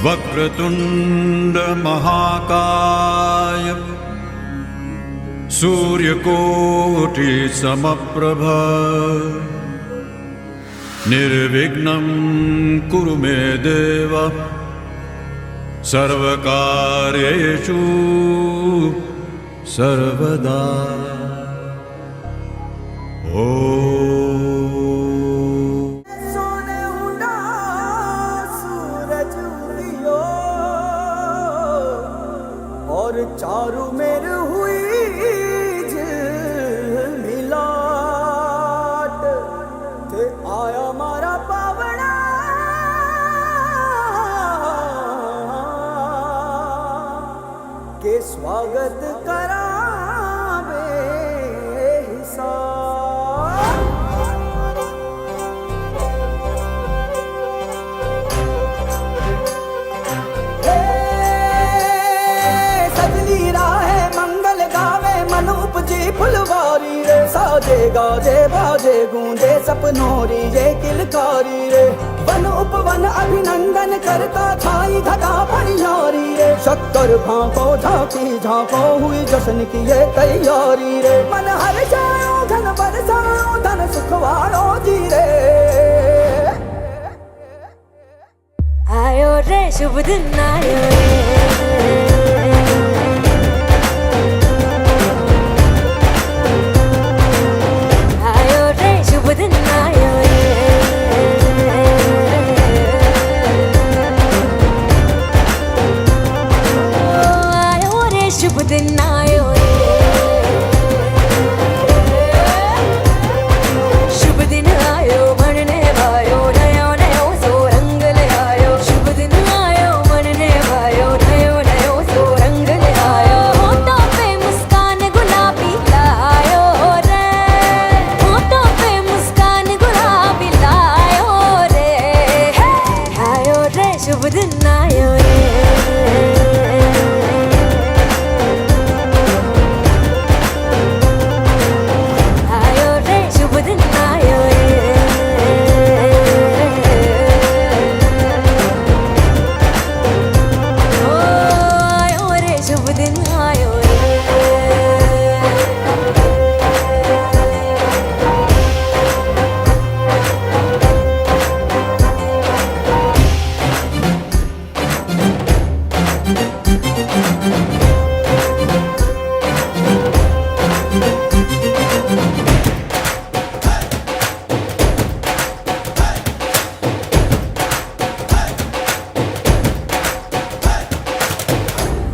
वक्रतुंड महाकाय सूर्यकोटि समप्रभ निर्विघ्नं कुरु मे देव सर्वकार्येषु सर्वदा। और चारू मेर हुई मिलाट थे आया मारा पावना के स्वागत करावे उपजी फुलवारी रे साजे गाजे बाजे गूंजे सपनोरी ये किलकारी रे वन उपवन अभिनंदन करता छाई धगा परियारी रे शक्कर भांको झांकी झांको हुई जश्न की ये तैयारी रे मन हर जाओ धन बरसाओ धन सुखवारो जी रे। आयो रे शुभ दिन आयो रे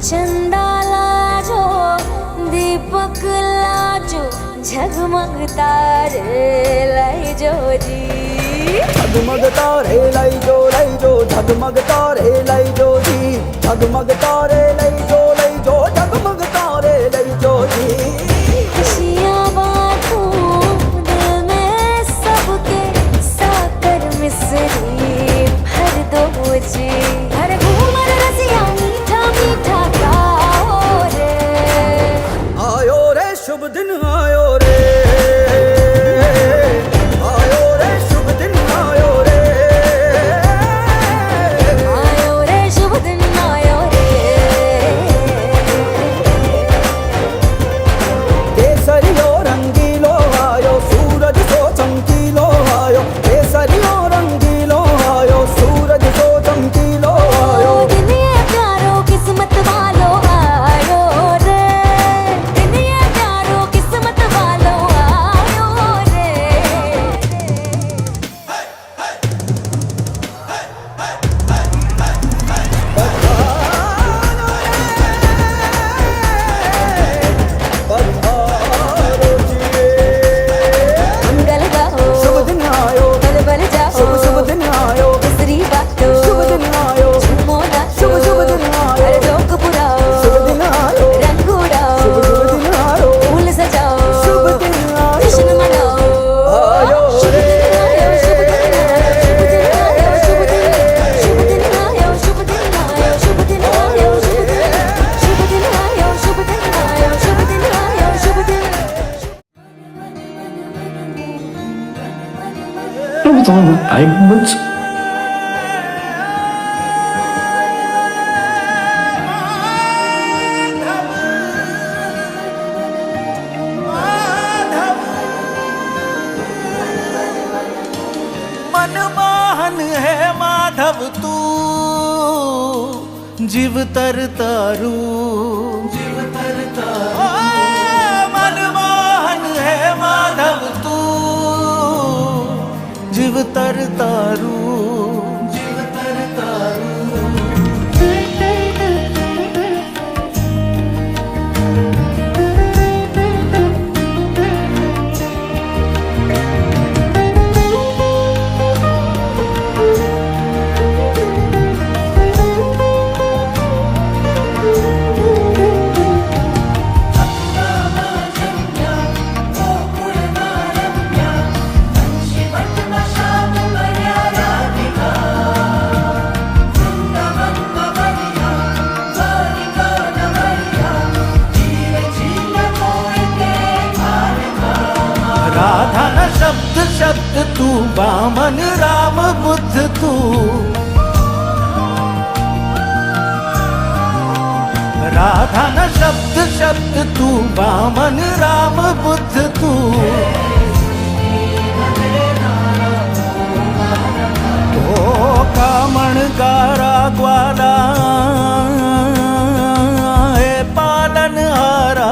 चंदा लाजो दीपक लाजो झगमग तारे लाई जो जी झगमग तारे लाई जो झगमग तारे लाई जो जी झगमग तारे लाई जो झगमग तारे लाई जो जी। खुशियाँ बांटूं दिल में सबके साकर मिसरी भर दो जी हर घूमर रसिया मीठा मीठा गाओ रे। आयो रे शुभ दिन आयो रे आयो रे शुभ दिन आयो रे आयो रे शुभ दिन आयो रे। केसरियो रंगीलो आयो सूरज सो चमकीलो आयो केसरियो रंगीलो आयो सूरज सो चमकीलो आयो। दिन ये प्यारो किस्मत वालो आयो रे दिन ये प्यारो किस्मत वालो आयो रे। पधारो जी मंगल गाओ शुभ दिन आयो बल बल जाओ शुभ दिन आयो दूसरी बातों शुभ दिन आयो झूमो नाचो शुभ दिन आयो हर जोक पुराओ शुभ दिन आयो रंग उड़ाओ शुभ दिन आयो फूल सजाओ शुभ दिन आयो जश्न मनाओ आयो शुभ रे दिन आयो शुभ दिन आयो शुभ दिन आयो शुभ दिन आयो शुभ दिन आयो शुभ दिन आयो शुभ दिन आयो शुभ दिन आयो शुभ दिन आयो शुभ दिन।那我怎么还不 तू जीव तर तारू मनमोहन है माधव तू जीव तर तारू राधा न शब्द शब्द तू वामन राम बुद्ध तू राधा न शब्द शब्द तू वामन राम बुद्ध तू ओ कामण गारा ग्वाला हे पालन हारा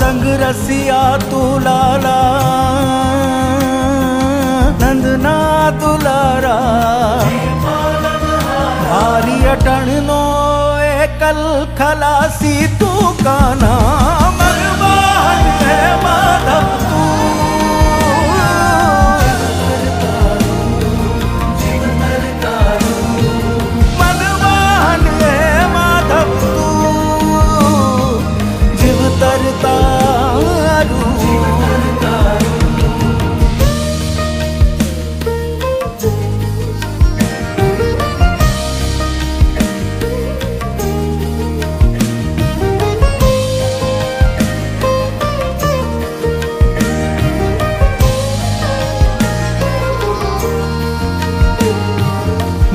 रंग रसिया तू लाला नंदना दुलारा भारी अटण नो एकल खलासी तू काना मनमोहन है माधव तू मनमोहन है माधव तू जीव तरता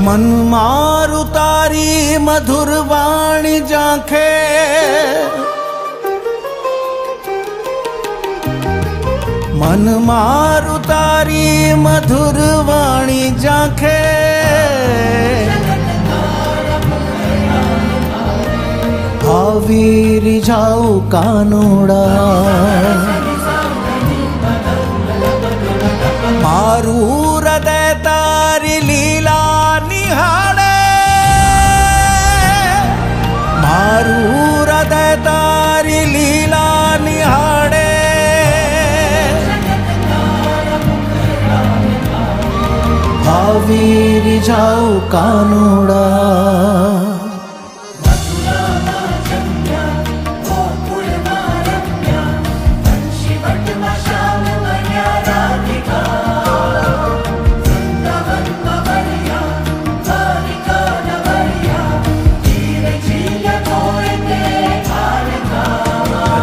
मन मारु तारी मधुर वाणी जांखे मन मारु तारी मधुर वाणी जांखे आवीर जाऊ कानोड़ा मारू हृदय तारी लीला निहाड़े मारू हृदय तारी लीला निहाड़े आवीर जाऊ कानोड़ा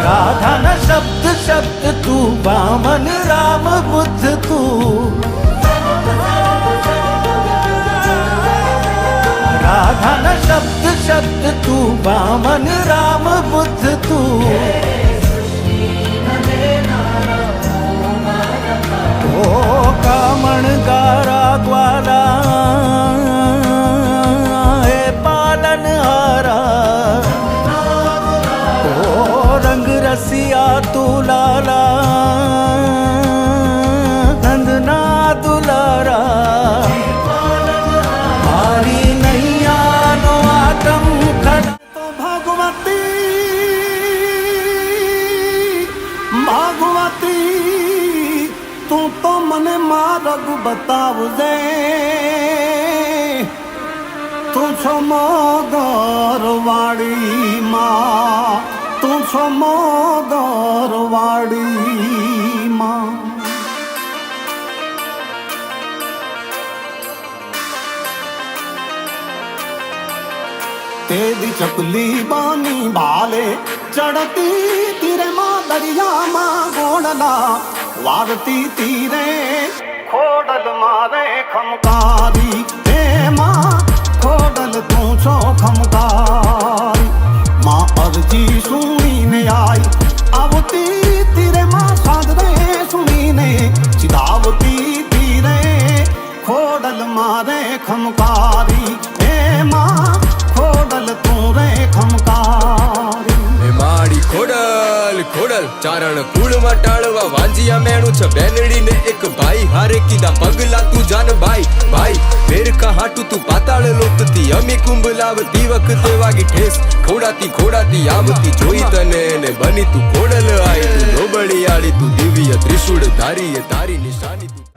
राधा न शब्द शब्द तू वामन राम बुद्ध तू राधा न शब्द शब्द तू वामन राम बुद्ध तू ओ कामण गारा ग्वाला हे पालन हारा रंग रसिया तू लाला नंदना दुलारा भारी नैया नो आतम खड़ा तो भगवती भगवती तू तो मने मार्ग बतावजे तू छो मोगर वाड़ी माँ तू छो मोगर वाड़ी माँ तेरी चपली बानी भाले चढ़ती तीरे माँ दरिया माँ गोड़ला वारती तीरे खोडल मारे खमकारी हे माँ खोडल तू छो खमकारी माँ अर्जी सुनी ने आई आवती तीरे माँ साध रे सुनी ने चिदावती तीरे खोड ખોડલ મારે ખમકારી હે માં ખોડલ તું રે ખમકારી એ માડી ખોડલ ખોડલ ચારણ કુળમાં ટાળવા વાંજિયા મેણું છે બેનડીને એક ભાઈ હારે કીધા પગલા તું જાન ભાઈ ભાઈ ફેર હાટું તું પાતાળ લોકતી અમી કુંભ લાવતી વખતે વાગી ઠેસ ખોડાતી આવતી જોઈ તને ને બની તું ખોડલ આઈ તું ડોબળી આડી તું દિવ્ય ત્રિશૂળ ધારી એ તારી નિશાની તું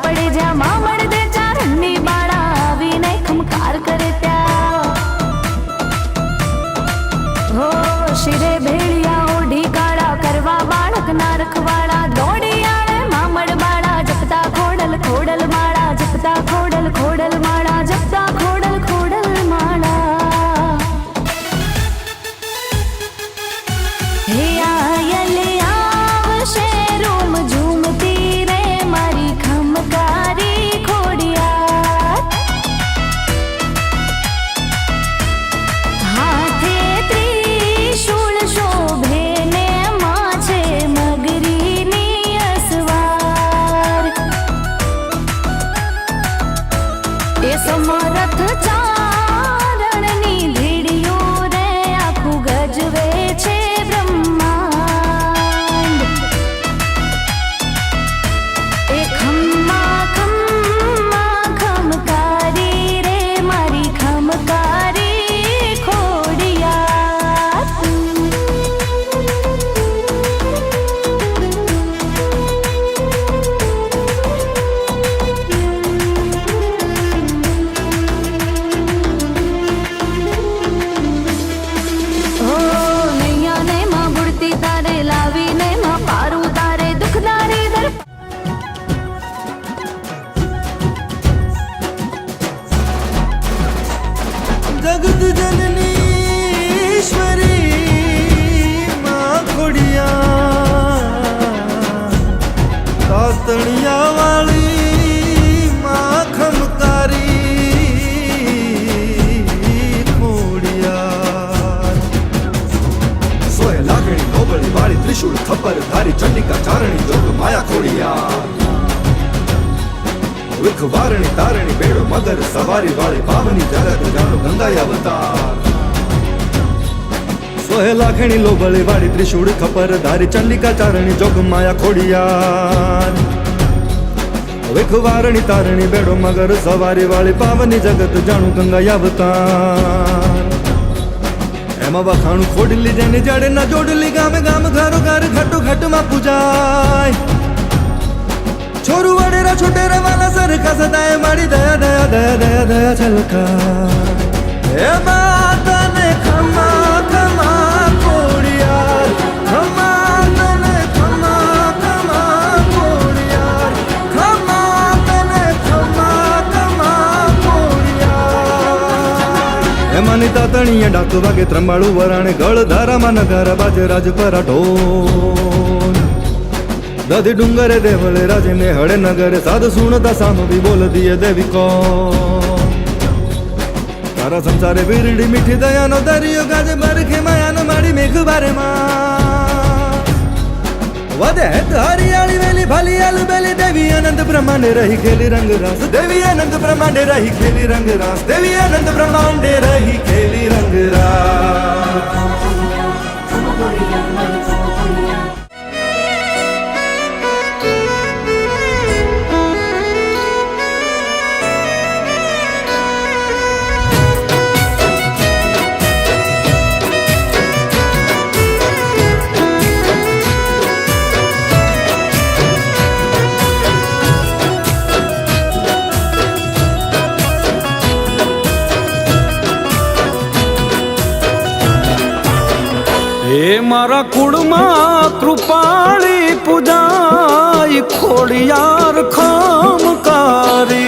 પડે જ્યાં મામણ દે ચારણની બાળા આવીને ખમકાર કરે ત્યાં હો શિરે ભેળિયા ઓઢી કાળા કરવા બાળક ના રખવાળા દોડી આણે મામડ બાળા જપતા ખોડલ ખોડલ માળા જપતા ખોડલ ખોડલ માળા જપતા ખોડલ ખોડલ માળા હે આયલ આવશે રૂમ ઝૂમતી રે મારી ખમકારી ખોડિયાર હાથે ત્રિશૂળ શોભે ને માછે મગરીની અસવાર એ સમરથ ચારણની ધીડીઓ રે આખું ગજવે છે બ્રહ્માંડ એ ખમ્મા ખમ્મા ખમકારી રે મારી ખમકારી ખોડિયાર ઓ નૈયા ને માં બુડતી તારે લાવીને માં પારું તારે દુખદારી દર જગત જનનીશ્વરી માં ખોડિયા તાતણિયા વાળી માં ખમકારી ખોડિયા સોય લાગણી નોબળી વાળી ત્રિશૂળ ખબર ધારી ચંડિકા ચારણી જોગ માયા ખોડિયા વિખ વારણી તારણી બેડો મગર સવારી વાળી પાવની જગત જાણો ગંગા અવતાર સોહે લાખણી લોબળી વાળી ત્રિશૂળ ખપર ધારી ચંડિકા ચારણી જોગ માયા ખોડિયાર વિખ વારણી તારણી બેડો મગર સવારી વાળી પાવની જગત જાણું ગંગા અવતાર એમાં વખાણું ખોડલી જેની જડે ના જોડલી ગામે ગામ ઘરો ઘર ઘટો ઘટમાં પૂજાય છોરું વડેરા છોટેરા વાલા સરખા સદાય મારી દયા દયા દયા દયા દયા છલકા હે માતાને ખમા ખમા ખોડિયાર ખમા તને ખમા ખમા ખોડિયાર ખમા તને ખમા ખમા ખોડિયાર હે માની તાતણીએ ડાક વાગે ત્રંબાળું વરાણે ગળ ધારામાં નગારા બાજે રાજપરા ઢોલ દધી ડુંગરે દેવળે રાજને હળે નગરે સાધ સુણતા સામવી બોલ દિયે દેવી કો તારા સંસારે વીરડી મીઠી દયાનો દરિયો ગાજે બરખે માયાનો માડી મેઘ બારે માં વધે હરિયાળી વેલી ભાલી આલુ બેલી દેવી અનંત બ્રહ્માંડે રહી ખેલી રંગ રાસ દેવી અનંત બ્રહ્માંડે રહી ખેલી રંગ રાસ દેવી અનંત બ્રહ્માંડે રહી ખેલી રંગ રાસ હે મારા કુળમાં કૃપાળી પૂજાય ખોડિયાર ખમકારી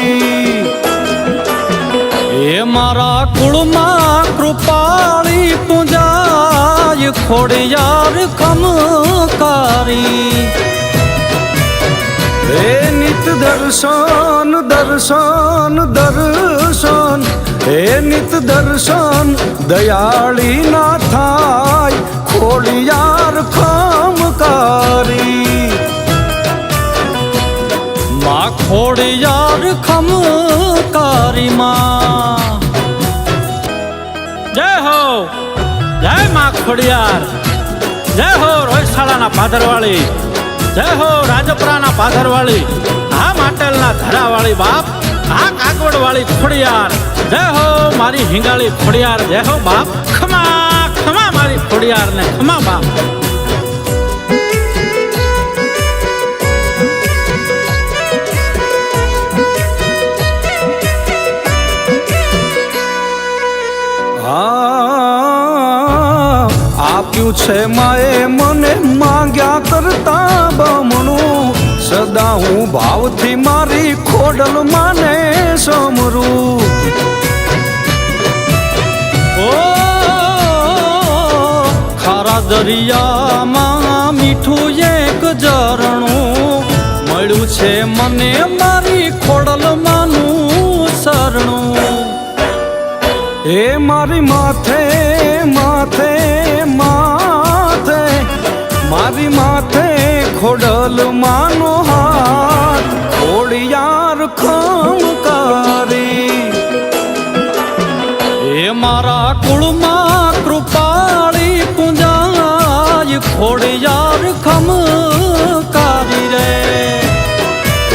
હે મારા કુળમાં કૃપાળી પૂજાય ખોડિયાર ખમકારી હે નિત દર્શન દર્શન દર્શન હે નિત દર્શન દયાળી ના થાય ખોડિયાર ખમકારી માં ખોડિયાર ખમકારી માં જય હો જય માં ખોડિયાર જય હો રોયશાળાના પાદરવાળી જય હો રાજપરાના પાદરવાળી હા માટેલના ધરાવાળી બાપ હા કાગવડવાળી ખોડિયાર જય હો મારી હિંગાળી ખોડિયાર જય હો બાપ ખમા ખમા મારી ખોડિયાર ને ખમા બાપ આપ્યું છે માએ મને માંગ્યા કરતા બમણું સદા હું ભાવથી મારી ખોડલ માને સમરું ઓ ખારા દરિયામાં મીઠું એક ઝરણું મળ્યું છે મને મારી ખોડલ માનું શરણું એ મારી માથે માથે માથે મારી માથે ખોડલ માનો હાથ ખોડિયાર ખમકારી એ મારા કુળમાં કૃપાળી પૂંજાય ખોડિયાર ખમકારી રે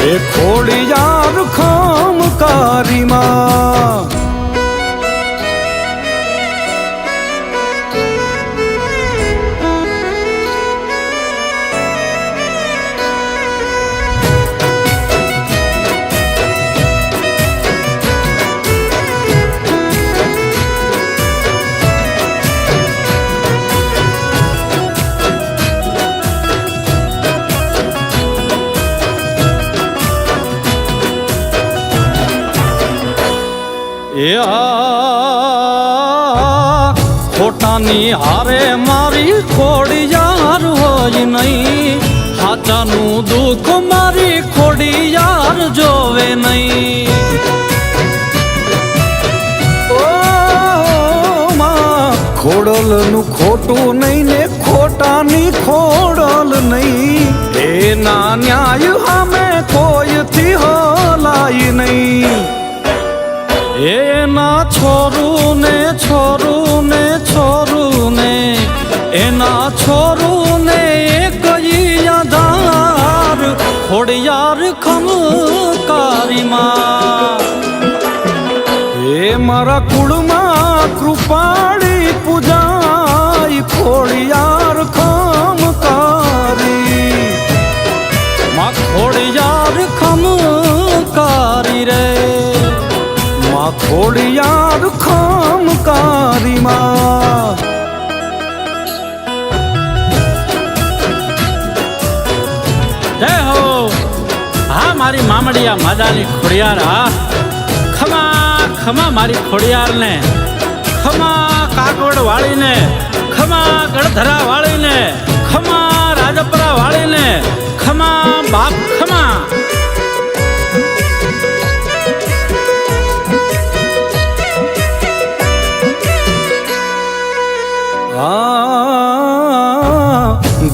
એ ખોડિયાર ખમકારી માં એ ખોટાની હારે મારી ખોડિયાર હોય નહીં હાચાનું દુઃખ મારી ખોડિયાર જોવે નહીં ખોડલનું ખોટું નહીં ને ખોટાની ખોડલ નહીં એના ન્યાય સામે કોઈથી હલાય નહીં એના છોરું ને છોરું ને છોરું ને એના છોરું ને કઈ આધાર ખોડિયાર ખમકારીમાં એ મારા કુળમાં કૃપાળી પૂજાય ખોડિયાર ખમકારી માં ખોડિયાર ખમકારી રે માં ખોડિયાર ખમકારી માં જય હો હા મારી મામડિયા માદાની ખોડિયાર હા ખમા ખમા મારી ખોડિયાર ને ખમા કાગવડ વાળીને ખમા ગળધરા વાળીને ખમા રાજપરા વાળીને ખમા બાપ ખમા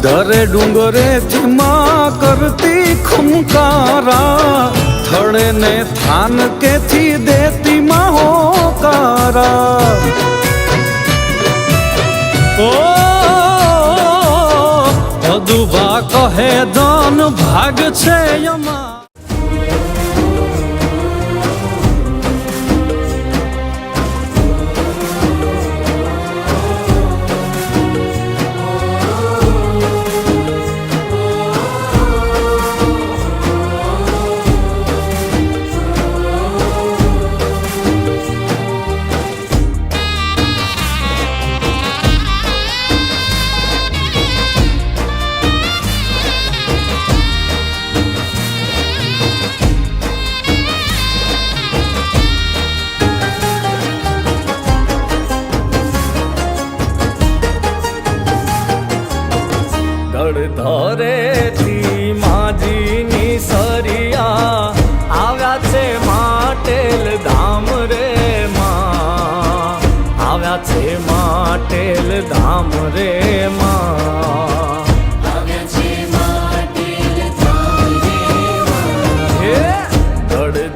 દરે ડુંગરે થી માં કરતી ખમકારા થડે ને થાન કેથી દેતી માં હોકારા ઓ અદુભા કહે ધન ભાગ છે યમા ધરેથી માજીની સરિયા આવ્યા છે માટેલ ધામ રે માં આવ્યા છે માટેલ ધામ રે માં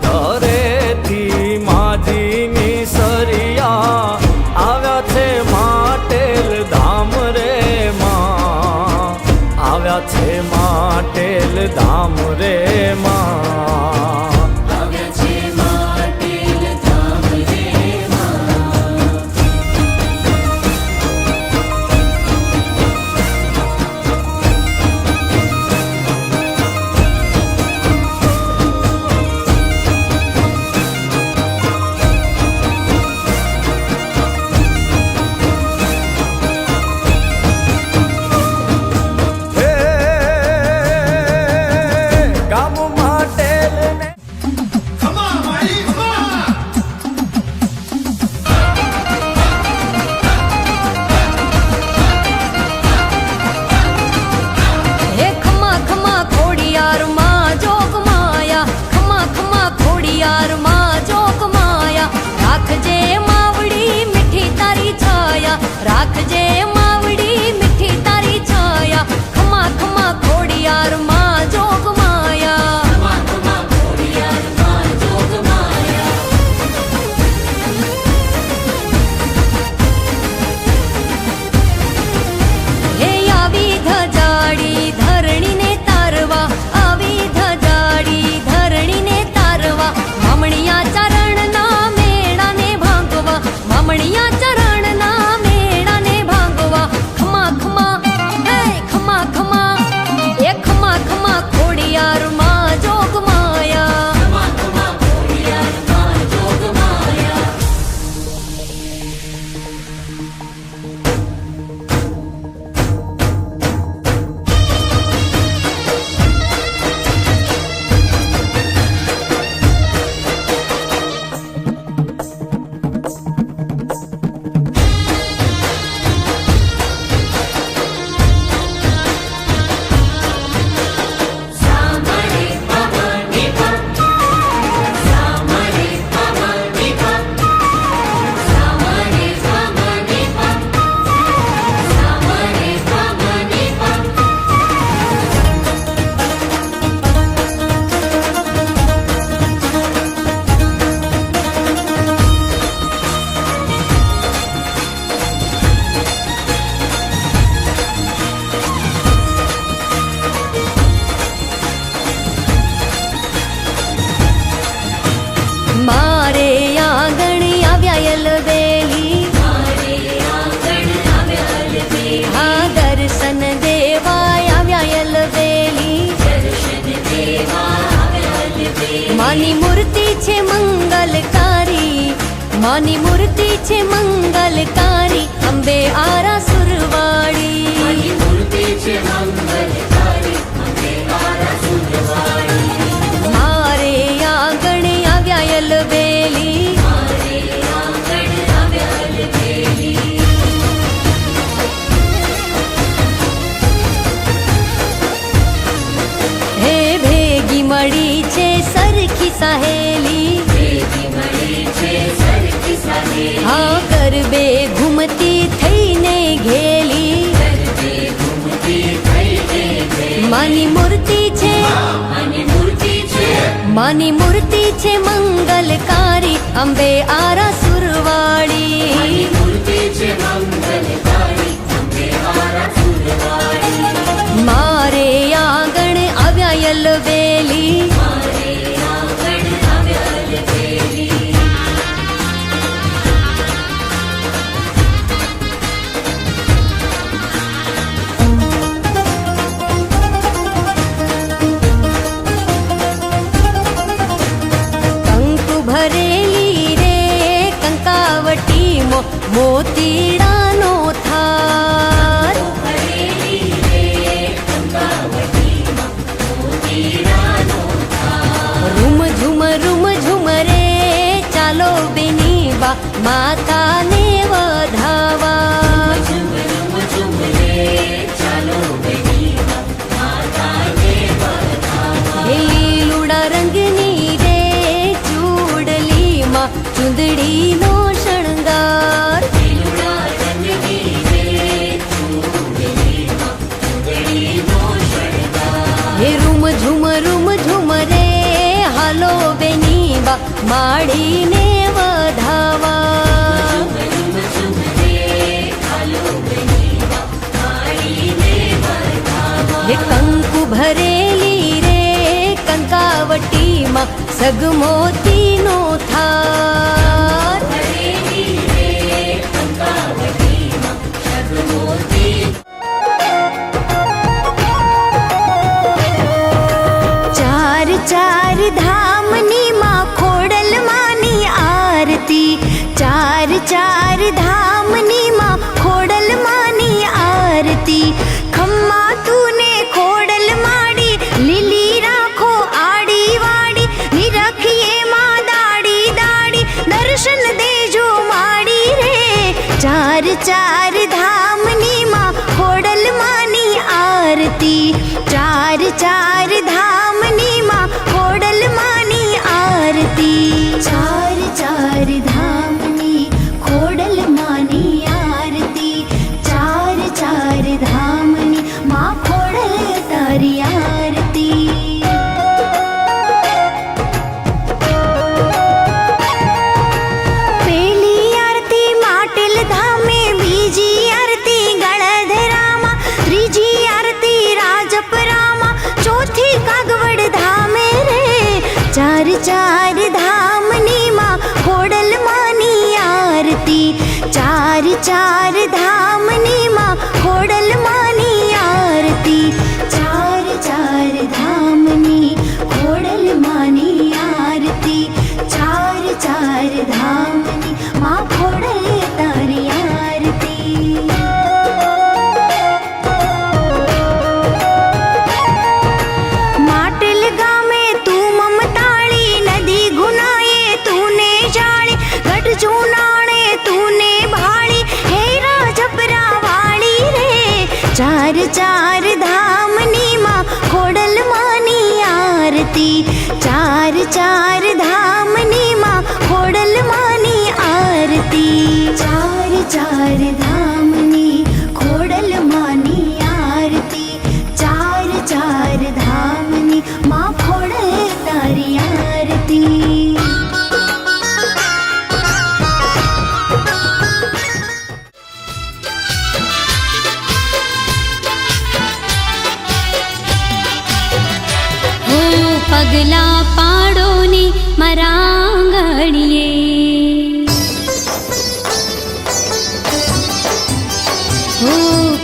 ધરેથી માજીની સરિયા આવ્યા છે માટેલ ધામ રે માં આવ્યા છે માટેલ ધામ રે માં માની મૂર્તિ છે મંગલકારી અંબે આરા સુરવાળી. મારે આંગણે આવ્યા યલબેલી. હે ભેગી મળી છે સરખી સહેલી. હા ગરબે ઘૂમતી થઈને ઘેલી. માની મૂર્તિ છે માની મૂર્તિ છે મંગલકારી અંબે આરા સુરવાળી. મારે આંગણ આવ્યા યલબેલી. કંકુ ભરેલી રે કંકાવટી મોતીડાનો થાર. રૂમ ઝુમ રે ચાલો બેની બા માતાને વધાવા. હે લીલુડા રંગની રે ચૂડલીમાં ચૂંદડીનો શણગાર. હે રૂમ ઝુમ રે હાલો બેની બા માડીને વધાવા. હે કંકુ ભરેલી રે કંકાવટીમાં સગમોતીનો થાર. ચાર ચાર ધામની માં ખોડલ માની આરતી. ચાર ચાર ધામની માં ખોડલ માની આરતી. ખમ્મા તુને ખોડલ માડી લીલી રાખો આડી વાડી. નિરખીએ માં દાડી દાડી દર્શન દેજો માડી રે. ચાર ચાર ધામની માં ખોડલ માની આરતી. ચાર ચાર ધામની માં ખોડલ માની આરતી. ચાર ચાર ધામની ખોડલ માની આરતી. ચાર ચાર ધામની માં ખોડલ તારી આરતી. પેલી આરતી માટેલ ધામે, બીજી આરતી ગળધરામાં, ત્રીજી આરતી રાજપરામાં, ચોથી કાગવડ ધામે રે. ચાર ચાર ધામની માં ખોડલ માની આરતી. ચાર ચાર ધામની માં ખોડલ માની આરતી. ચાર ચાર ધામની ખોડલ માની આરતી. ચાર ચાર ધામની માં ખોડલ તારી આરતી. માટેલ ગામે તું મમતાળી, નદી ગુનાએ તુને જાળી, ગઢ જૂનાણે તુને ભાળી, હે રાજપરા વાળી રે. ચાર ચાર ધામની માં ખોડલ માની આરતી. ચાર ચાર ધામની માં ખોડલ માની આરતી. ચાર ચાર ધામની ખોડલ માની આરતી. ચાર ચાર ધામની માં ખોડલ તારી આરતી. હો પગલા પાડો ને મારા આંગણીએ. હો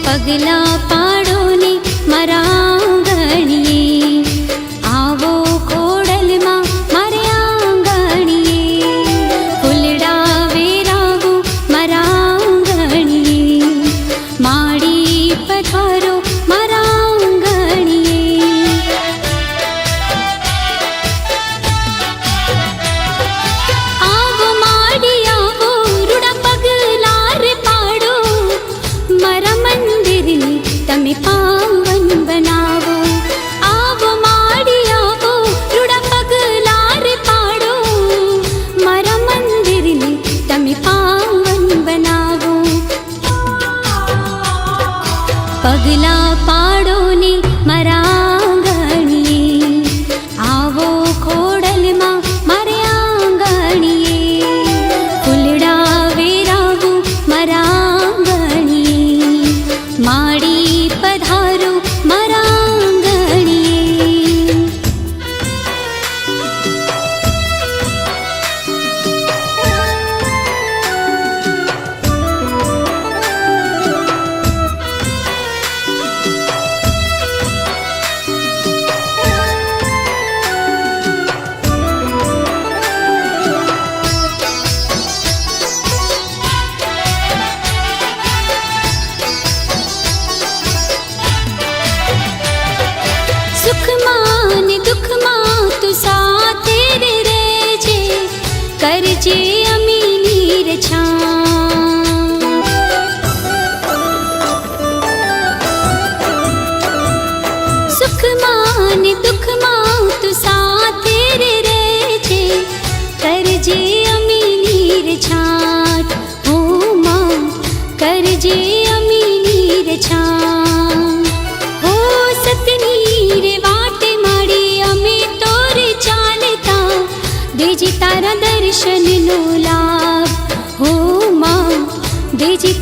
પગલા પાડો ને મારા આંગણીએ. આવો ખોડલમાં મારે આંગણીએ. ફૂલડા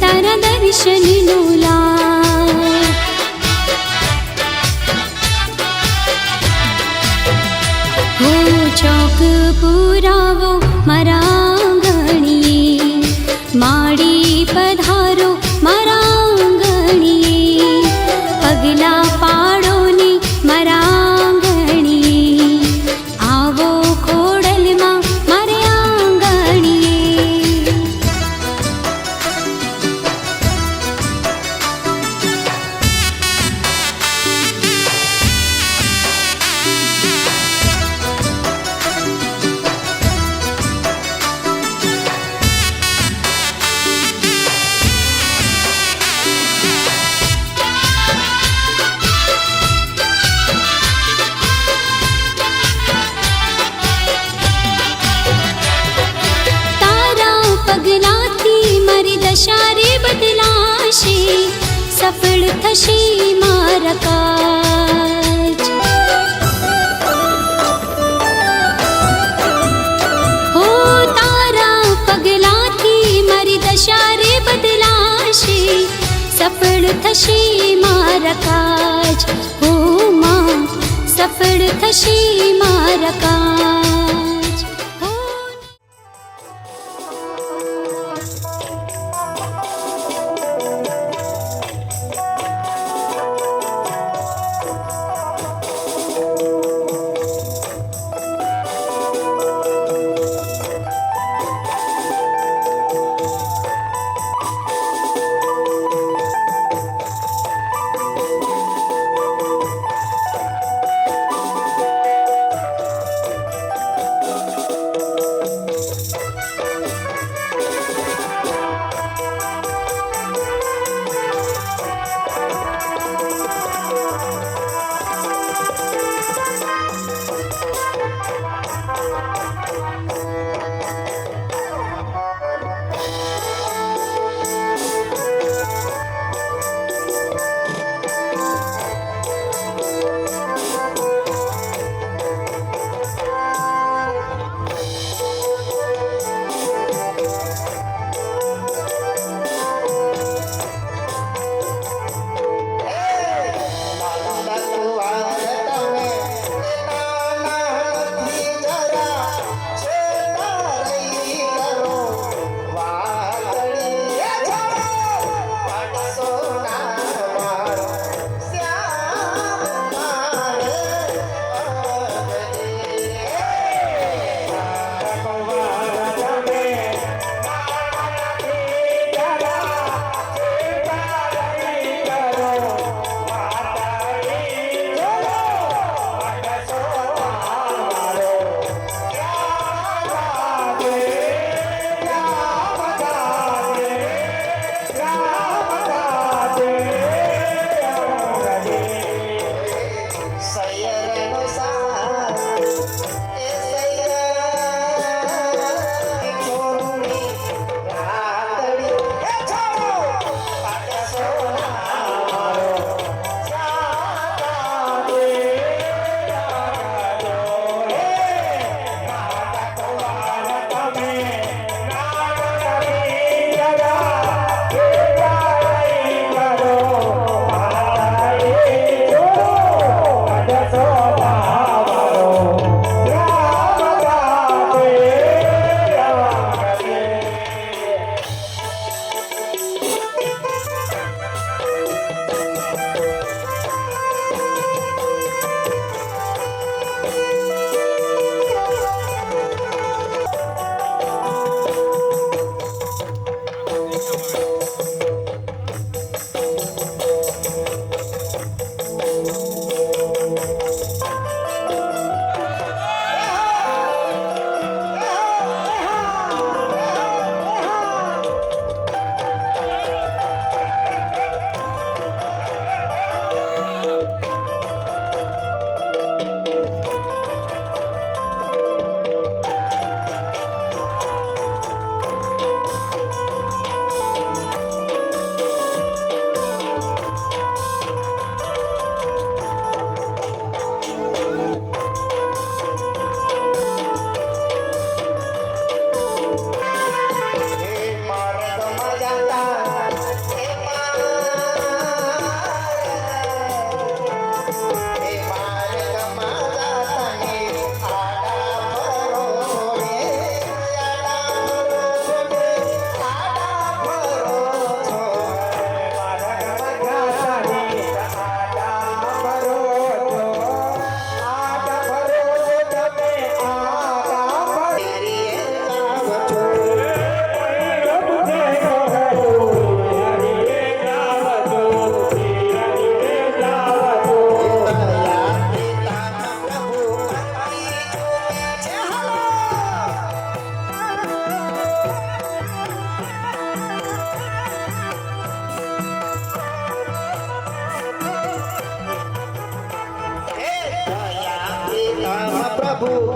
તારા દર્શનનો લાભ. હો ચોક પુરાવો મારા આંગણીએ, માડી પધારો મારા આંગણીએ, પગલા પાડો ને મારા આંગણીએ, આવો ખોડલમાં મારે આંગણીએ. પગલાથી મારી દશા રે બદલાશે, સફળ થશે મારા કાજ. હો તારા પગલાથી મારી દશા રે બદલાશે, સફળ થશે મારા કાજ. હો માં સફળ થશે મારા કાજ. હો બાપુ